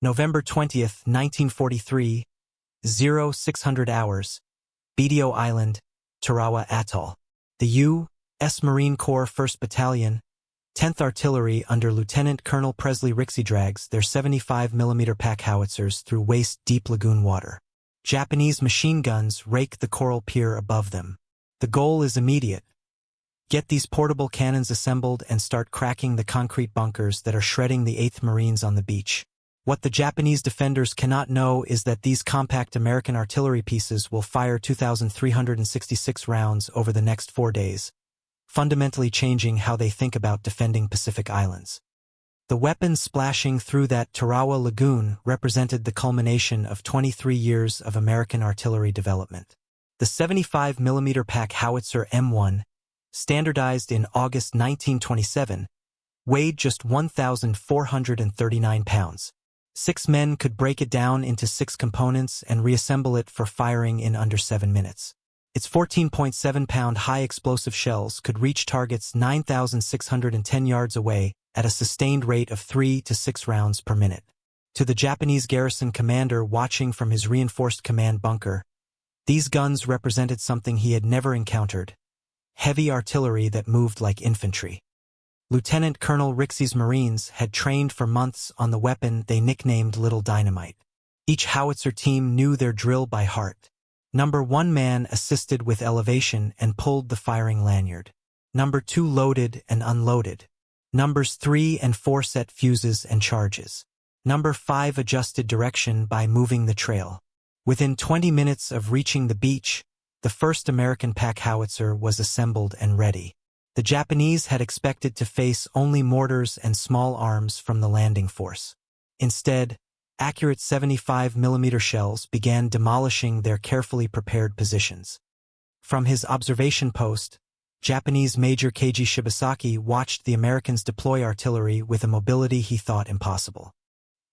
November 20th, 1943, 0600 hours, Betio Island, Tarawa Atoll. The U.S. Marine Corps First Battalion, 10th Artillery under Lieutenant Colonel Presley Rixey drags their 75mm Pack Howitzers through waist-deep lagoon water. Japanese machine guns rake the coral pier above them. The goal is immediate. Get these portable cannons assembled and start cracking the concrete bunkers that are shredding the 8th Marines on the beach. What the Japanese defenders cannot know is that these compact American artillery pieces will fire 2,366 rounds over the next 4 days, fundamentally changing how they think about defending Pacific Islands. The weapons splashing through that Tarawa lagoon represented the culmination of 23 years of American artillery development. The 75mm Pack Howitzer M-One, standardized in August 1927, weighed just 1,439 pounds. 6 men could break it down into 6 components and reassemble it for firing in under 7 minutes. Its 14.7-pound high-explosive shells could reach targets 9,610 yards away at a sustained rate of 3 to 6 rounds per minute. To the Japanese garrison commander watching from his reinforced command bunker, these guns represented something he had never encountered: heavy artillery that moved like infantry. Lieutenant Colonel Rixey's Marines had trained for months on the weapon they nicknamed Little Dynamite. Each howitzer team knew their drill by heart. Number 1 man assisted with elevation and pulled the firing lanyard. Number 2 loaded and unloaded. Numbers 3 and 4 set fuses and charges. Number 5 adjusted direction by moving the trail. Within 20 minutes of reaching the beach, the first American Pack Howitzer was assembled and ready. The Japanese had expected to face only mortars and small arms from the landing force. Instead, accurate 75mm shells began demolishing their carefully prepared positions. From his observation post, Japanese Major Keiji Shibasaki watched the Americans deploy artillery with a mobility he thought impossible.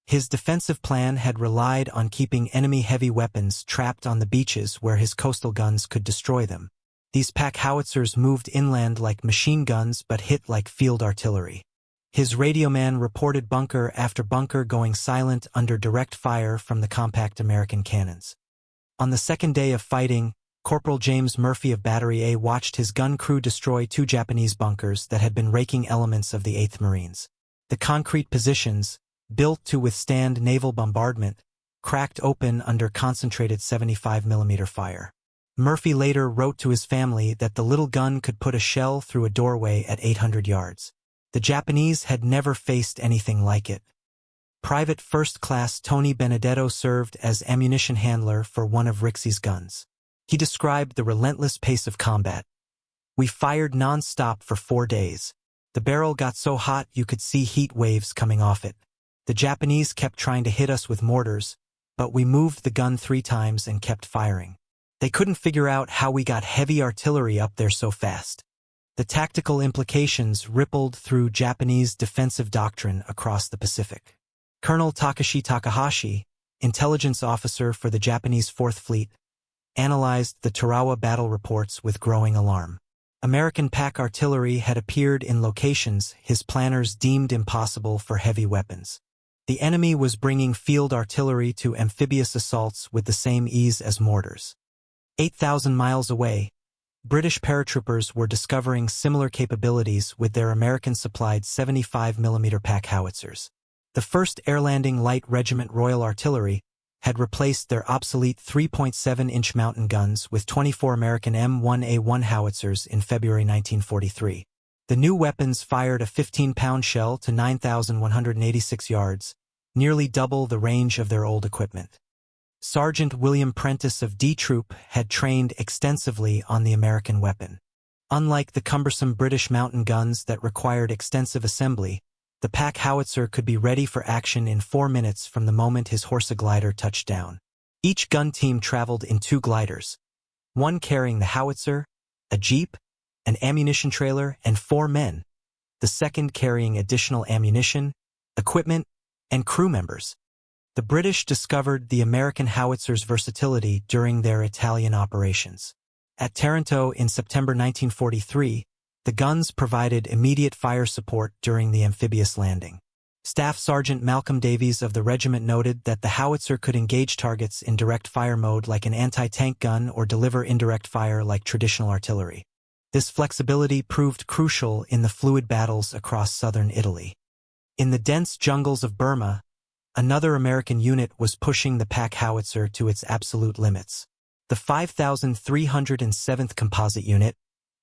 His defensive plan had relied on keeping enemy heavy weapons trapped on the beaches where his coastal guns could destroy them. These Pack Howitzers moved inland like machine guns but hit like field artillery. His radioman reported bunker after bunker going silent under direct fire from the compact American cannons. On the second day of fighting, Corporal James Murphy of Battery A watched his gun crew destroy 2 Japanese bunkers that had been raking elements of the 8th Marines. The concrete positions, built to withstand naval bombardment, cracked open under concentrated 75mm fire. Murphy later wrote to his family that the little gun could put a shell through a doorway at 800 yards. The Japanese had never faced anything like it. Private First Class Tony Benedetto served as ammunition handler for one of Rixey's guns. He described the relentless pace of combat. "We fired non-stop for 4 days. The barrel got so hot you could see heat waves coming off it. The Japanese kept trying to hit us with mortars, but we moved the gun 3 times and kept firing. They couldn't figure out how we got heavy artillery up there so fast." The tactical implications rippled through Japanese defensive doctrine across the Pacific. Colonel Takashi Takahashi, intelligence officer for the Japanese 4th Fleet, analyzed the Tarawa battle reports with growing alarm. American pack artillery had appeared in locations his planners deemed impossible for heavy weapons. The enemy was bringing field artillery to amphibious assaults with the same ease as mortars. 8,000 miles away, British paratroopers were discovering similar capabilities with their American-supplied 75mm Pack Howitzers. The 1st Air Landing Light Regiment Royal Artillery had replaced their obsolete 3.7-inch mountain guns with 24 American M1A1 howitzers in February 1943. The new weapons fired a 15-pound shell to 9,186 yards, nearly double the range of their old equipment. Sergeant William Prentice of D Troop had trained extensively on the American weapon. Unlike the cumbersome British mountain guns that required extensive assembly, the Pack Howitzer could be ready for action in 4 minutes from the moment his Horsa-glider touched down. Each gun team traveled in 2 gliders, one carrying the howitzer, a jeep, an ammunition trailer, and 4 men, the second carrying additional ammunition, equipment, and crew members. The British discovered the American howitzer's versatility during their Italian operations. At Taranto in September 1943, the guns provided immediate fire support during the amphibious landing. Staff Sergeant Malcolm Davies of the regiment noted that the howitzer could engage targets in direct fire mode like an anti-tank gun or deliver indirect fire like traditional artillery. This flexibility proved crucial in the fluid battles across southern Italy. In the dense jungles of Burma, another American unit was pushing the Pack Howitzer to its absolute limits. The 5,307th Composite Unit,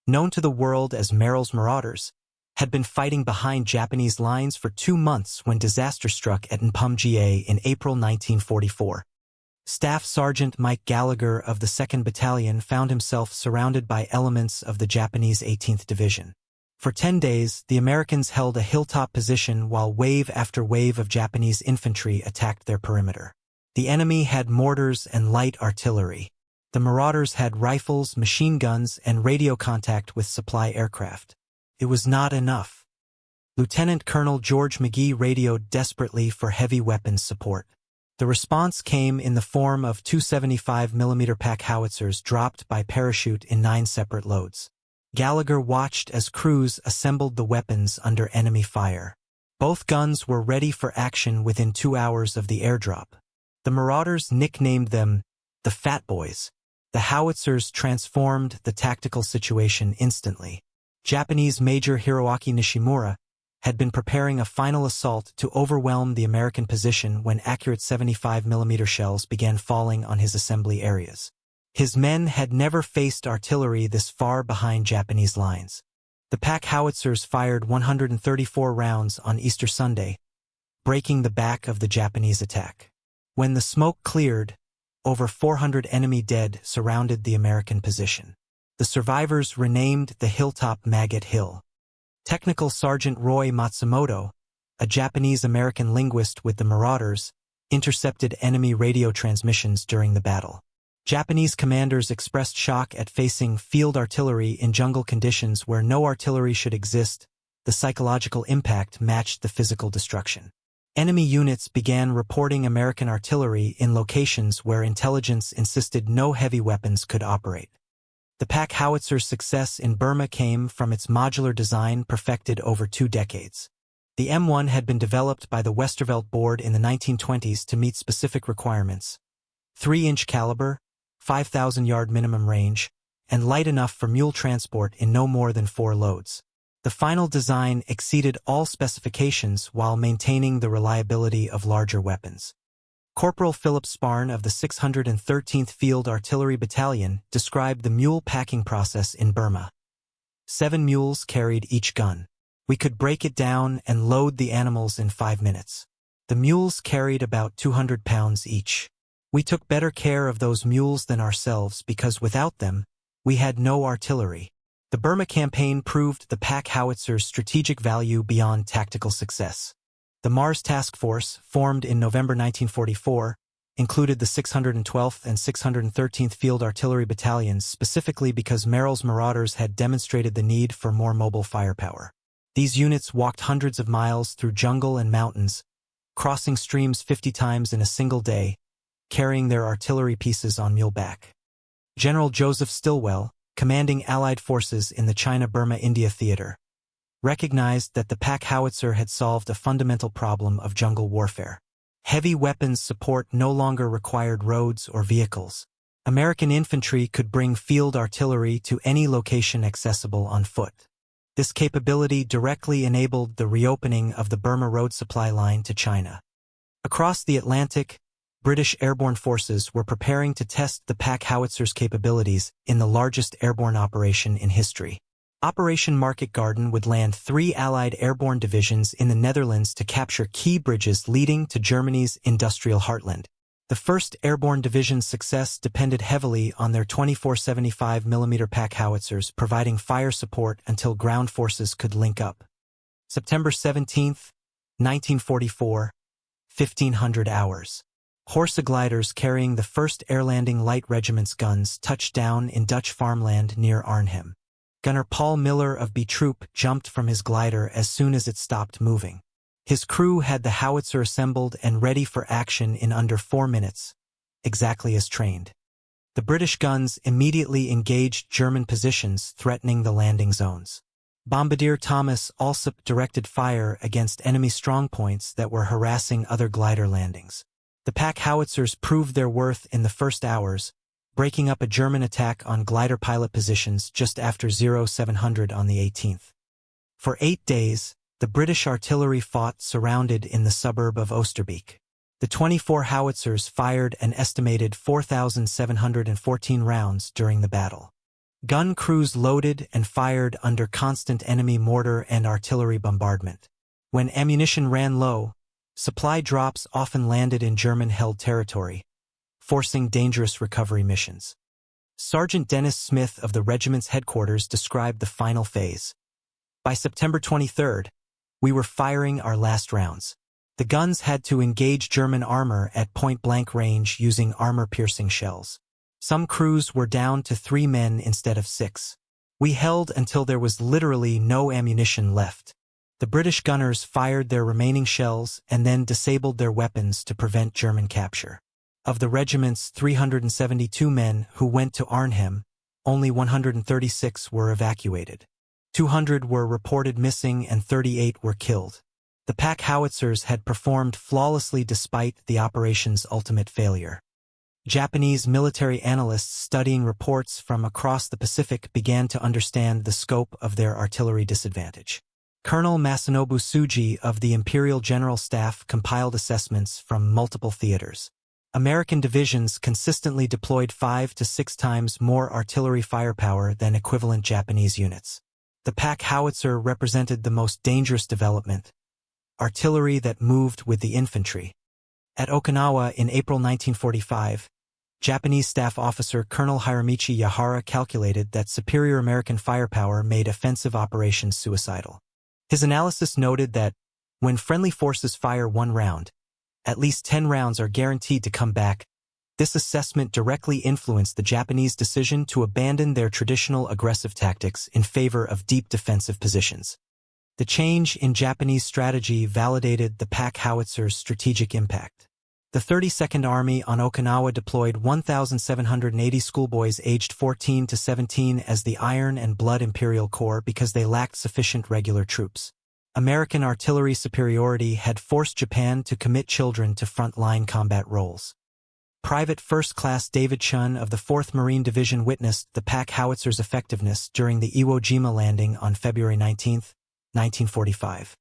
known to the world as Merrill's Marauders, had been fighting behind Japanese lines for 2 months when disaster struck at Mpumga in April 1944. Staff Sergeant Mike Gallagher of the 2nd Battalion found himself surrounded by elements of the Japanese 18th Division. For 10 days, the Americans held a hilltop position while wave after wave of Japanese infantry attacked their perimeter. The enemy had mortars and light artillery. The Marauders had rifles, machine guns, and radio contact with supply aircraft. It was not enough. Lieutenant Colonel George McGee radioed desperately for heavy weapons support. The response came in the form of 275mm Pack Howitzers dropped by parachute in 9 separate loads. Gallagher watched as crews assembled the weapons under enemy fire. Both guns were ready for action within 2 hours of the airdrop. The Marauders nicknamed them the Fat Boys. The howitzers transformed the tactical situation instantly. Japanese Major Hiroaki Nishimura had been preparing a final assault to overwhelm the American position when accurate 75mm shells began falling on his assembly areas. His men had never faced artillery this far behind Japanese lines. The Pack Howitzers fired 134 rounds on Easter Sunday, breaking the back of the Japanese attack. When the smoke cleared, over 400 enemy dead surrounded the American position. The survivors renamed the hilltop Maggot Hill. Technical Sergeant Roy Matsumoto, a Japanese-American linguist with the Marauders, intercepted enemy radio transmissions during the battle. Japanese commanders expressed shock at facing field artillery in jungle conditions where no artillery should exist. The psychological impact matched the physical destruction. Enemy units began reporting American artillery in locations where intelligence insisted no heavy weapons could operate. The Pack Howitzer's success in Burma came from its modular design perfected over 2 decades. The M-One had been developed by the Westervelt Board in the 1920s to meet specific requirements: 3-inch caliber, 5,000-yard minimum range, and light enough for mule transport in no more than 4 loads. The final design exceeded all specifications while maintaining the reliability of larger weapons. Corporal Philip Sparn of the 613th Field Artillery Battalion described the mule packing process in Burma. 7 mules carried each gun. We could break it down and load the animals in 5 minutes. The mules carried about 200 pounds each. We took better care of those mules than ourselves because without them, we had no artillery. The Burma campaign proved the Pack Howitzer's strategic value beyond tactical success. The Mars Task Force, formed in November 1944, included the 612th and 613th Field Artillery Battalions specifically because Merrill's Marauders had demonstrated the need for more mobile firepower. These units walked hundreds of miles through jungle and mountains, crossing streams 50 times in a single day, carrying their artillery pieces on muleback. General Joseph Stilwell, commanding Allied forces in the China-Burma-India theater, recognized that the Pack Howitzer had solved a fundamental problem of jungle warfare. Heavy weapons support no longer required roads or vehicles. American infantry could bring field artillery to any location accessible on foot. This capability directly enabled the reopening of the Burma road supply line to China. Across the Atlantic, British airborne forces were preparing to test the Pack Howitzer's capabilities in the largest airborne operation in history. Operation Market Garden would land 3 Allied airborne divisions in the Netherlands to capture key bridges leading to Germany's industrial heartland. The 1st Airborne Division's success depended heavily on their 2475mm Pack Howitzers providing fire support until ground forces could link up. September 17, 1944, 1500 hours. Horse gliders carrying the 1st Air Landing Light Regiment's guns touched down in Dutch farmland near Arnhem. Gunner Paul Miller of B Troop jumped from his glider as soon as it stopped moving. His crew had the howitzer assembled and ready for action in under 4 minutes, exactly as trained. The British guns immediately engaged German positions threatening the landing zones. Bombardier Thomas Alsop directed fire against enemy strongpoints that were harassing other glider landings. The Pack Howitzers proved their worth in the first hours, breaking up a German attack on glider pilot positions just after 0700 on the 18th. For 8 days, the British artillery fought surrounded in the suburb of Oosterbeek. The 24 howitzers fired an estimated 4,714 rounds during the battle. Gun crews loaded and fired under constant enemy mortar and artillery bombardment. When ammunition ran low, supply drops often landed in German-held territory, forcing dangerous recovery missions. Sergeant Dennis Smith of the regiment's headquarters described the final phase. By September 23rd, we were firing our last rounds. The guns had to engage German armor at point-blank range using armor-piercing shells. Some crews were down to 3 men instead of 6. We held until there was literally no ammunition left. The British gunners fired their remaining shells and then disabled their weapons to prevent German capture. Of the regiment's 372 men who went to Arnhem, only 136 were evacuated. 200 were reported missing and 38 were killed. The Pack Howitzers had performed flawlessly despite the operation's ultimate failure. Japanese military analysts studying reports from across the Pacific began to understand the scope of their artillery disadvantage. Colonel Masanobu Tsuji of the Imperial General Staff compiled assessments from multiple theaters. American divisions consistently deployed 5 to 6 times more artillery firepower than equivalent Japanese units. The Pack Howitzer represented the most dangerous development, artillery that moved with the infantry. At Okinawa in April 1945, Japanese staff officer Colonel Hiromichi Yahara calculated that superior American firepower made offensive operations suicidal. His analysis noted that, when friendly forces fire 1 round, at least 10 rounds are guaranteed to come back. This assessment directly influenced the Japanese decision to abandon their traditional aggressive tactics in favor of deep defensive positions. The change in Japanese strategy validated the Pack Howitzer's strategic impact. The 32nd Army on Okinawa deployed 1,780 schoolboys aged 14 to 17 as the Iron and Blood Imperial Corps because they lacked sufficient regular troops. American artillery superiority had forced Japan to commit children to front-line combat roles. Private First Class David Chun of the 4th Marine Division witnessed the Pack Howitzer's effectiveness during the Iwo Jima landing on February 19, 1945.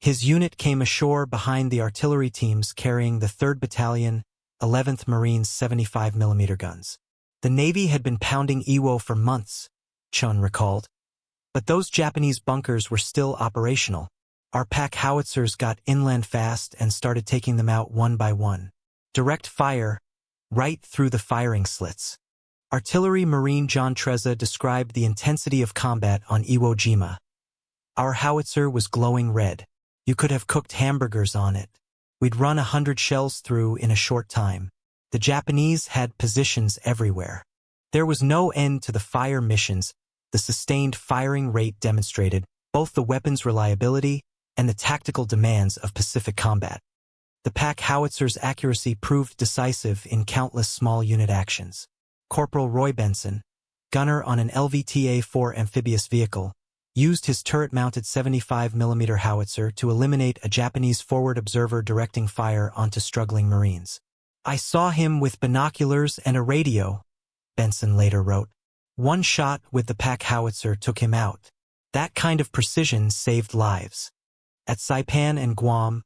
His unit came ashore behind the artillery teams carrying the 3rd Battalion, 11th Marines 75mm guns. The Navy had been pounding Iwo for months, Chun recalled. But those Japanese bunkers were still operational. Our Pack Howitzers got inland fast and started taking them out one by one. Direct fire, right through the firing slits. Artillery Marine John Trezza described the intensity of combat on Iwo Jima. Our howitzer was glowing red. You could have cooked hamburgers on it. We'd run 100 shells through in a short time. The Japanese had positions everywhere. There was no end to the fire missions. The sustained firing rate demonstrated both the weapon's reliability and the tactical demands of Pacific combat. The Pack Howitzer's accuracy proved decisive in countless small unit actions. Corporal Roy Benson, gunner on an LVTA-4 amphibious vehicle, used his turret-mounted 75mm howitzer to eliminate a Japanese forward observer directing fire onto struggling Marines. I saw him with binoculars and a radio, Benson later wrote. One shot with the Pack Howitzer took him out. That kind of precision saved lives. At Saipan and Guam,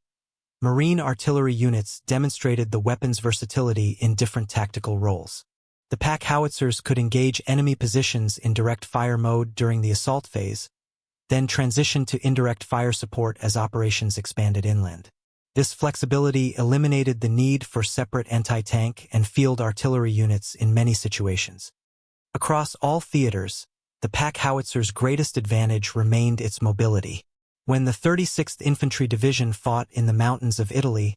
Marine artillery units demonstrated the weapon's versatility in different tactical roles. The Pack Howitzers could engage enemy positions in direct fire mode during the assault phase, then transition to indirect fire support as operations expanded inland. This flexibility eliminated the need for separate anti-tank and field artillery units in many situations. Across all theaters, the Pack Howitzer's greatest advantage remained its mobility. When the 36th Infantry Division fought in the mountains of Italy,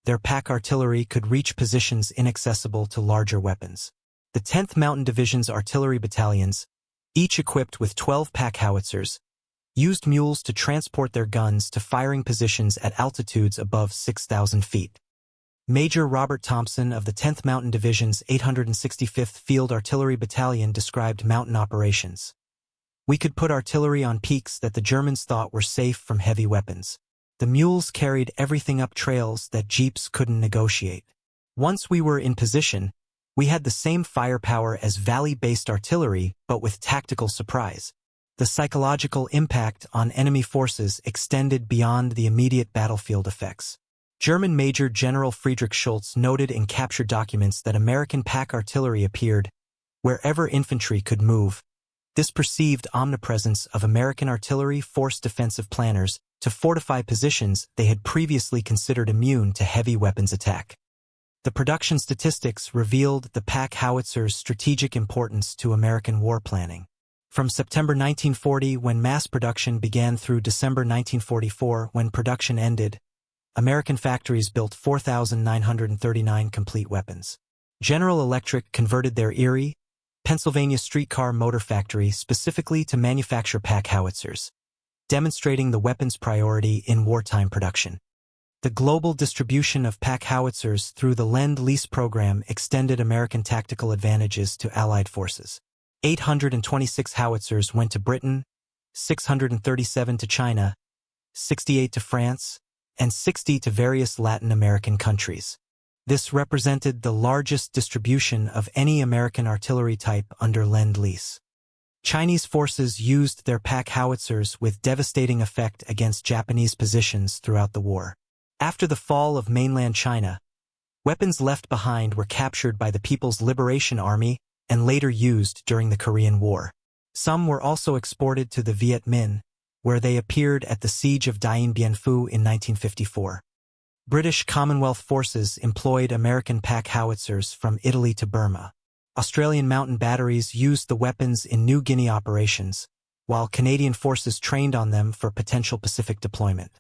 their pack artillery could reach positions inaccessible to larger weapons. The 10th Mountain Division's artillery battalions, each equipped with 12 Pack Howitzers, used mules to transport their guns to firing positions at altitudes above 6,000 feet. Major Robert Thompson of the 10th Mountain Division's 865th Field Artillery Battalion described mountain operations. We could put artillery on peaks that the Germans thought were safe from heavy weapons. The mules carried everything up trails that jeeps couldn't negotiate. Once we were in position, we had the same firepower as valley-based artillery, but with tactical surprise. The psychological impact on enemy forces extended beyond the immediate battlefield effects. German Major General Friedrich Schultz noted in captured documents that American pack artillery appeared wherever infantry could move. This perceived omnipresence of American artillery forced defensive planners to fortify positions they had previously considered immune to heavy weapons attack. The production statistics revealed the Pack Howitzer's strategic importance to American war planning. From September 1940, when mass production began, through December 1944, when production ended, American factories built 4,939 complete weapons. General Electric converted their Erie, Pennsylvania streetcar motor factory specifically to manufacture Pack Howitzers, demonstrating the weapon's priority in wartime production. The global distribution of Pack Howitzers through the Lend-Lease program extended American tactical advantages to Allied forces. 826 howitzers went to Britain, 637 to China, 68 to France, and 60 to various Latin American countries. This represented the largest distribution of any American artillery type under Lend-Lease. Chinese forces used their Pack Howitzers with devastating effect against Japanese positions throughout the war. After the fall of mainland China, weapons left behind were captured by the People's Liberation Army and later used during the Korean War. Some were also exported to the Viet Minh, where they appeared at the Siege of Dien Bien Phu in 1954. British Commonwealth forces employed American Pack Howitzers from Italy to Burma. Australian mountain batteries used the weapons in New Guinea operations, while Canadian forces trained on them for potential Pacific deployment.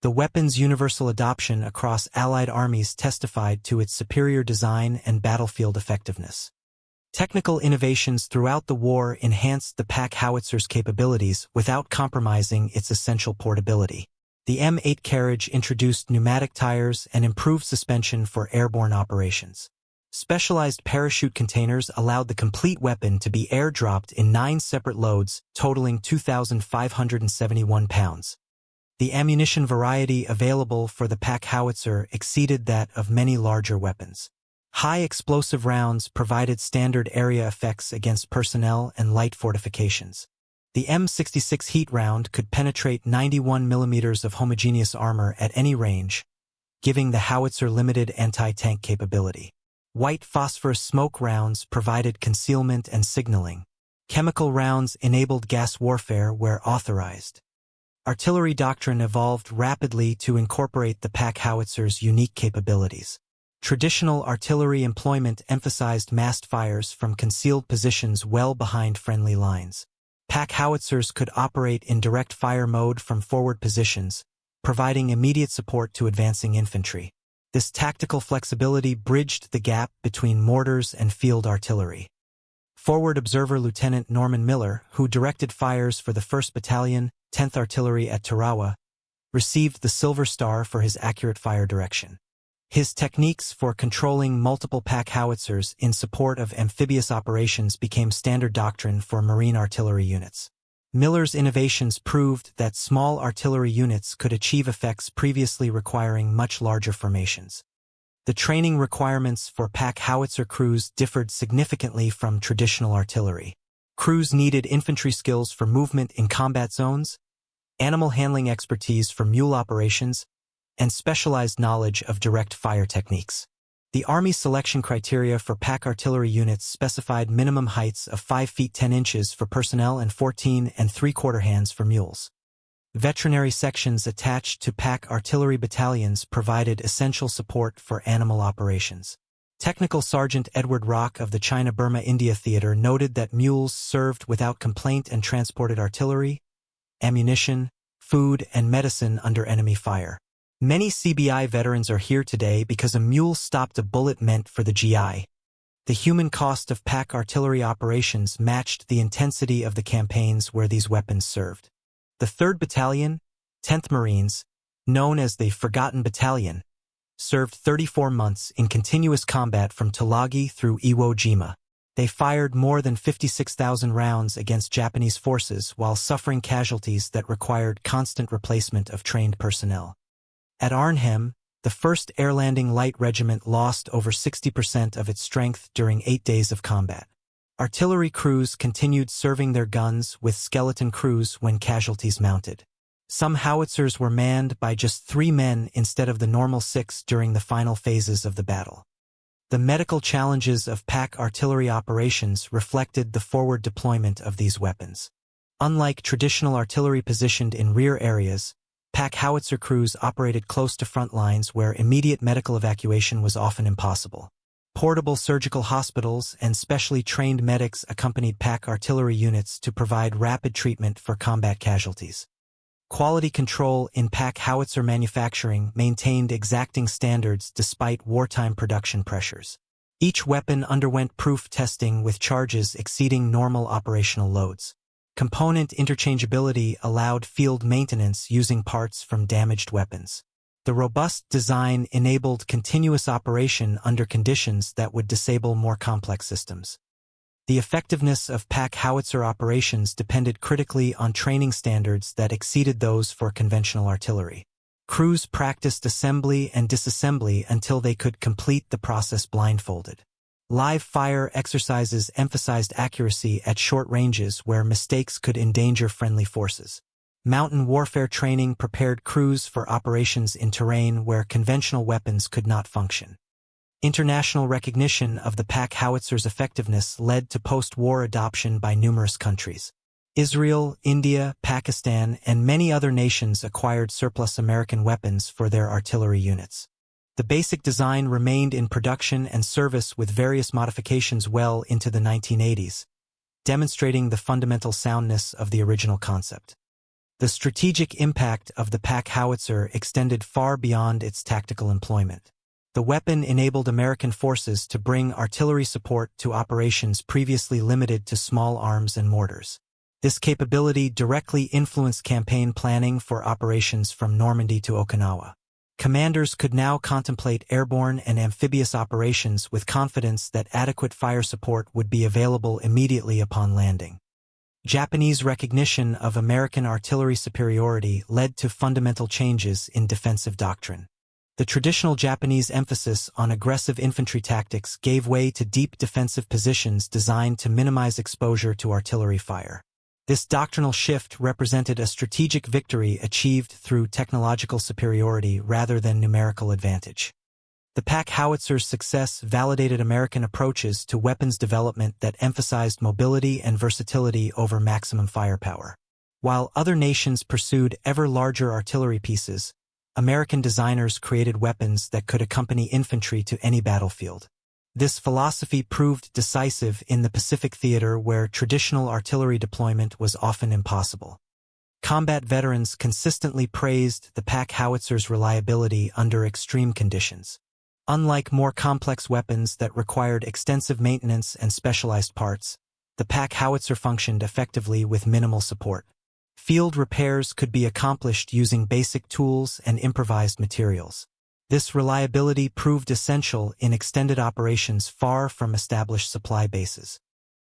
The weapon's universal adoption across Allied armies testified to its superior design and battlefield effectiveness. Technical innovations throughout the war enhanced the Pack Howitzer's capabilities without compromising its essential portability. The M8 carriage introduced pneumatic tires and improved suspension for airborne operations. Specialized parachute containers allowed the complete weapon to be airdropped in 9 separate loads, totaling 2,571 pounds. The ammunition variety available for the Pack Howitzer exceeded that of many larger weapons. High explosive rounds provided standard area effects against personnel and light fortifications. The M66 heat round could penetrate 91 mm of homogeneous armor at any range, giving the howitzer limited anti-tank capability. White phosphorus smoke rounds provided concealment and signaling. Chemical rounds enabled gas warfare where authorized. Artillery doctrine evolved rapidly to incorporate the Pack Howitzer's unique capabilities. Traditional artillery employment emphasized massed fires from concealed positions well behind friendly lines. Pack Howitzers could operate in direct fire mode from forward positions, providing immediate support to advancing infantry. This tactical flexibility bridged the gap between mortars and field artillery. Forward observer Lieutenant Norman Miller, who directed fires for the 1st Battalion, 10th Artillery at Tarawa, received the Silver Star for his accurate fire direction. His techniques for controlling multiple Pack Howitzers in support of amphibious operations became standard doctrine for Marine artillery units. Miller's innovations proved that small artillery units could achieve effects previously requiring much larger formations. The training requirements for Pack Howitzer crews differed significantly from traditional artillery. Crews needed infantry skills for movement in combat zones, animal handling expertise for mule operations, and specialized knowledge of direct fire techniques. The Army selection criteria for Pack artillery units specified minimum heights of 5 feet 10 inches for personnel and 14 3/4 hands for mules. Veterinary sections attached to Pack artillery battalions provided essential support for animal operations. Technical Sergeant Edward Rock of the China-Burma-India Theater noted that mules served without complaint and transported artillery, ammunition, food, and medicine under enemy fire. Many CBI veterans are here today because a mule stopped a bullet meant for the GI. The human cost of Pack artillery operations matched the intensity of the campaigns where these weapons served. The 3rd Battalion, 10th Marines, known as the Forgotten Battalion, served 34 months in continuous combat from Tulagi through Iwo Jima. They fired more than 56,000 rounds against Japanese forces while suffering casualties that required constant replacement of trained personnel. At Arnhem, the 1st Air Landing Light Regiment lost over 60% of its strength during 8 days of combat. Artillery crews continued serving their guns with skeleton crews when casualties mounted. Some howitzers were manned by just 3 men instead of the normal 6 during the final phases of the battle. The medical challenges of Pack artillery operations reflected the forward deployment of these weapons. Unlike traditional artillery positioned in rear areas, Pack howitzer crews operated close to front lines where immediate medical evacuation was often impossible. Portable surgical hospitals and specially trained medics accompanied Pack artillery units to provide rapid treatment for combat casualties. Quality control in Pack howitzer manufacturing maintained exacting standards despite wartime production pressures. Each weapon underwent proof testing with charges exceeding normal operational loads. Component interchangeability allowed field maintenance using parts from damaged weapons. The robust design enabled continuous operation under conditions that would disable more complex systems. The effectiveness of Pack howitzer operations depended critically on training standards that exceeded those for conventional artillery. Crews practiced assembly and disassembly until they could complete the process blindfolded. Live fire exercises emphasized accuracy at short ranges where mistakes could endanger friendly forces. Mountain warfare training prepared crews for operations in terrain where conventional weapons could not function. International recognition of the Pack howitzer's effectiveness led to post-war adoption by numerous countries. Israel, India, Pakistan, and many other nations acquired surplus American weapons for their artillery units. The basic design remained in production and service with various modifications well into the 1980s, demonstrating the fundamental soundness of the original concept. The strategic impact of the Pack howitzer extended far beyond its tactical employment. The weapon enabled American forces to bring artillery support to operations previously limited to small arms and mortars. This capability directly influenced campaign planning for operations from Normandy to Okinawa. Commanders could now contemplate airborne and amphibious operations with confidence that adequate fire support would be available immediately upon landing. Japanese recognition of American artillery superiority led to fundamental changes in defensive doctrine. The traditional Japanese emphasis on aggressive infantry tactics gave way to deep defensive positions designed to minimize exposure to artillery fire. This doctrinal shift represented a strategic victory achieved through technological superiority rather than numerical advantage. The Pack howitzer's success validated American approaches to weapons development that emphasized mobility and versatility over maximum firepower. While other nations pursued ever larger artillery pieces, American designers created weapons that could accompany infantry to any battlefield. This philosophy proved decisive in the Pacific theater where traditional artillery deployment was often impossible. Combat veterans consistently praised the Pack howitzer's reliability under extreme conditions. Unlike more complex weapons that required extensive maintenance and specialized parts, the Pack howitzer functioned effectively with minimal support. Field repairs could be accomplished using basic tools and improvised materials. This reliability proved essential in extended operations far from established supply bases.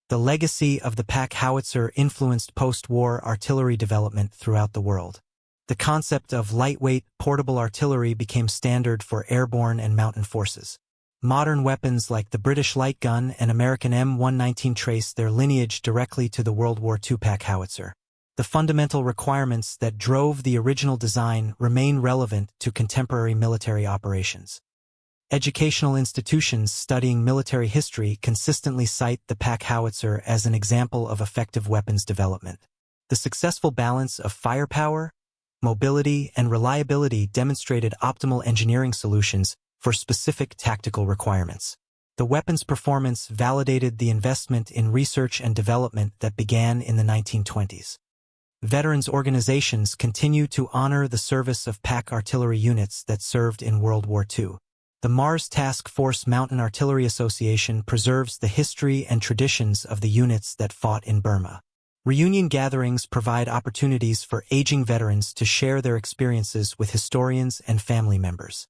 The legacy of the Pack howitzer influenced post-war artillery development throughout the world. The concept of lightweight, portable artillery became standard for airborne and mountain forces. Modern weapons like the British light gun and American M119 trace their lineage directly to the World War II Pack howitzer. The fundamental requirements that drove the original design remain relevant to contemporary military operations. Educational institutions studying military history consistently cite the Pack howitzer as an example of effective weapons development. The successful balance of firepower, mobility, and reliability demonstrated optimal engineering solutions for specific tactical requirements. The weapon's performance validated the investment in research and development that began in the 1920s. Veterans organizations continue to honor the service of Pack artillery units that served in World War II. The Mars Task Force Mountain Artillery Association preserves the history and traditions of the units that fought in Burma. Reunion gatherings provide opportunities for aging veterans to share their experiences with historians and family members.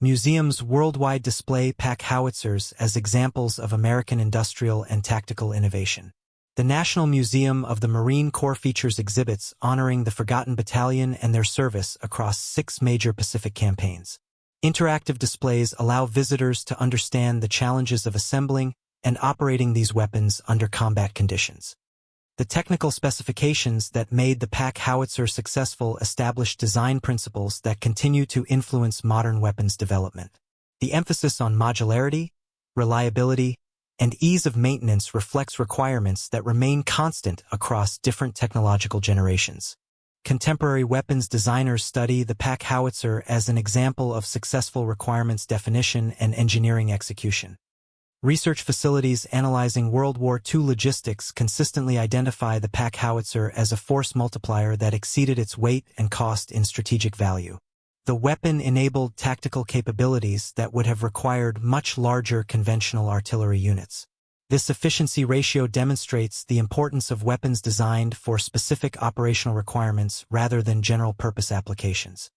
Museums worldwide display Pack Howitzers as examples of American industrial and tactical innovation. The National Museum of the Marine Corps features exhibits honoring the Forgotten Battalion and their service across 6 major Pacific campaigns. Interactive displays allow visitors to understand the challenges of assembling and operating these weapons under combat conditions. The technical specifications that made the Pack Howitzer successful established design principles that continue to influence modern weapons development. The emphasis on modularity, reliability, and ease of maintenance reflects requirements that remain constant across different technological generations. Contemporary weapons designers study the Pack Howitzer as an example of successful requirements definition and engineering execution. Research facilities analyzing World War II logistics consistently identify the Pack Howitzer as a force multiplier that exceeded its weight and cost in strategic value. The weapon enabled tactical capabilities that would have required much larger conventional artillery units. This efficiency ratio demonstrates the importance of weapons designed for specific operational requirements rather than general-purpose applications.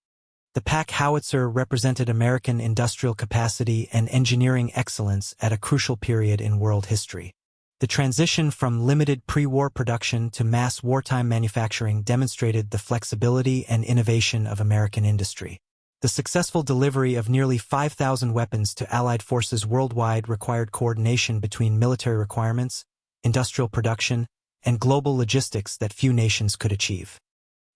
The Pack Howitzer represented American industrial capacity and engineering excellence at a crucial period in world history. The transition from limited pre-war production to mass wartime manufacturing demonstrated the flexibility and innovation of American industry. The successful delivery of nearly 5,000 weapons to Allied forces worldwide required coordination between military requirements, industrial production, and global logistics that few nations could achieve.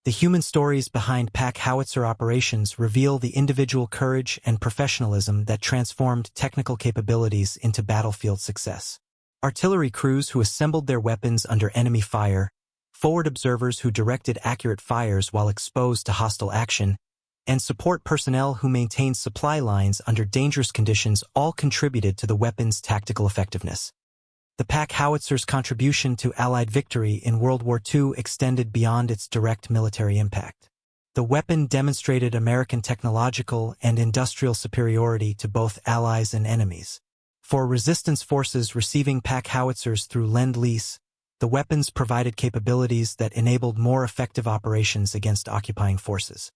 The human stories behind Pack Howitzer operations reveal the individual courage and professionalism that transformed technical capabilities into battlefield success. Artillery crews who assembled their weapons under enemy fire, forward observers who directed accurate fires while exposed to hostile action, and support personnel who maintained supply lines under dangerous conditions all contributed to the weapon's tactical effectiveness. The Pack Howitzer's contribution to Allied victory in World War II extended beyond its direct military impact. The weapon demonstrated American technological and industrial superiority to both allies and enemies. For resistance forces receiving Pack Howitzers through Lend-Lease, the weapons provided capabilities that enabled more effective operations against occupying forces.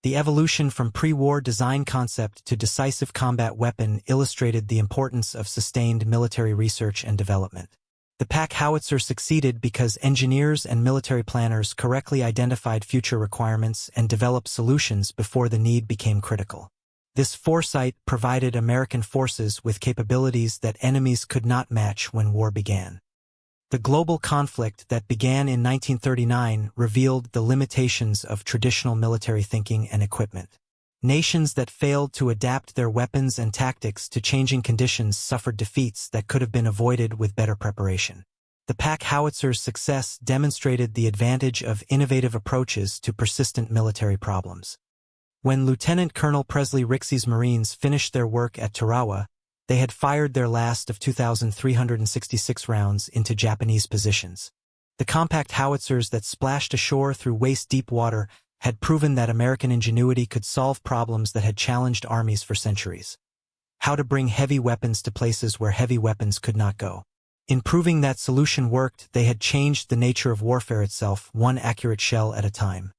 The evolution from pre-war design concept to decisive combat weapon illustrated the importance of sustained military research and development. The Pack Howitzer succeeded because engineers and military planners correctly identified future requirements and developed solutions before the need became critical. This foresight provided American forces with capabilities that enemies could not match when war began. The global conflict that began in 1939 revealed the limitations of traditional military thinking and equipment. Nations that failed to adapt their weapons and tactics to changing conditions suffered defeats that could have been avoided with better preparation. The Pack Howitzer's success demonstrated the advantage of innovative approaches to persistent military problems. When Lieutenant Colonel Presley Rixey's Marines finished their work at Tarawa, they had fired their last of 2,366 rounds into Japanese positions. The compact howitzers that splashed ashore through waist-deep water had proven that American ingenuity could solve problems that had challenged armies for centuries. How to bring heavy weapons to places where heavy weapons could not go. In proving that solution worked, they had changed the nature of warfare itself, one accurate shell at a time.